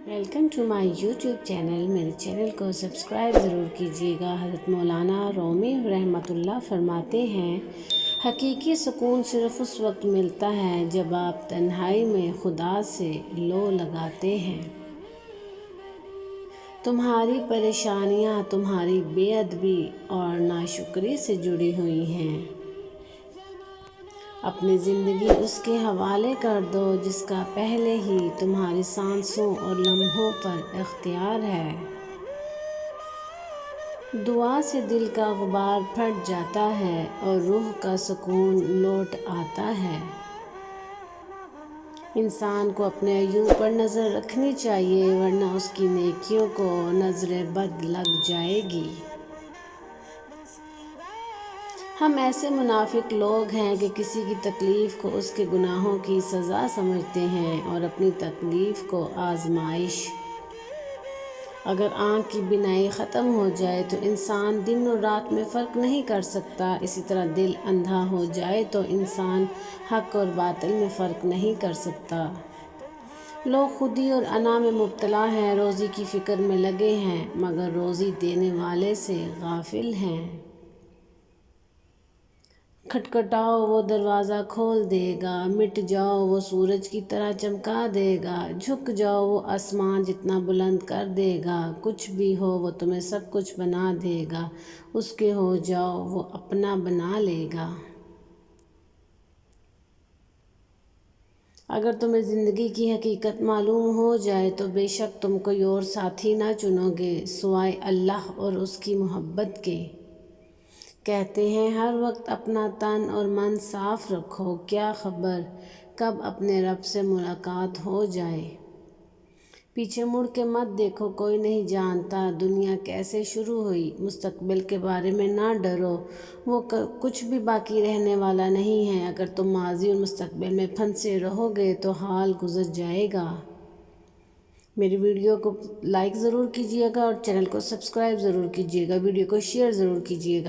Welcome to my YouTube channel. میرے channel کو subscribe ضرور کیجیے گا۔ حضرت مولانا رومی رحمۃ اللہ فرماتے ہیں، حقیقی سکون صرف اس وقت ملتا ہے جب آپ تنہائی میں خدا سے لو لگاتے ہیں۔ تمہاری پریشانیاں تمہاری بے ادبی اور ناشکری سے جڑی ہوئی ہیں۔ اپنی زندگی اس کے حوالے کر دو جس کا پہلے ہی تمہاری سانسوں اور لمحوں پر اختیار ہے۔ دعا سے دل کا غبار پھٹ جاتا ہے اور روح کا سکون لوٹ آتا ہے۔ انسان کو اپنے عیوب پر نظر رکھنی چاہیے، ورنہ اس کی نیکیوں کو نظر بد لگ جائے گی۔ ہم ایسے منافق لوگ ہیں کہ کسی کی تکلیف کو اس کے گناہوں کی سزا سمجھتے ہیں اور اپنی تکلیف کو آزمائش۔ اگر آنکھ کی بینائی ختم ہو جائے تو انسان دن اور رات میں فرق نہیں کر سکتا، اسی طرح دل اندھا ہو جائے تو انسان حق اور باطل میں فرق نہیں کر سکتا۔ لوگ خودی اور انا میں مبتلا ہیں، روزی کی فکر میں لگے ہیں، مگر روزی دینے والے سے غافل ہیں۔ کھٹکھٹاؤ وہ دروازہ کھول دے گا، مٹ جاؤ وہ سورج کی طرح چمکا دے گا، جھک جاؤ وہ آسمان جتنا بلند کر دے گا، کچھ بھی ہو وہ تمہیں سب کچھ بنا دے گا، اس کے ہو جاؤ وہ اپنا بنا لے گا۔ اگر تمہیں زندگی کی حقیقت معلوم ہو جائے تو بے شک تم کوئی اور ساتھی نہ چنو گے سوائے اللہ اور اس کی محبت کے۔ کہتے ہیں ہر وقت اپنا تن اور من صاف رکھو، کیا خبر کب اپنے رب سے ملاقات ہو جائے۔ پیچھے مڑ کے مت دیکھو، کوئی نہیں جانتا دنیا کیسے شروع ہوئی۔ مستقبل کے بارے میں نہ ڈرو، وہ کچھ بھی باقی رہنے والا نہیں ہے۔ اگر تم ماضی اور مستقبل میں پھنسے رہو گے تو حال گزر جائے گا۔ میری ویڈیو کو لائک ضرور کیجیے گا اور چینل کو سبسکرائب ضرور کیجیے گا، ویڈیو کو شیئر ضرور کیجیے گا۔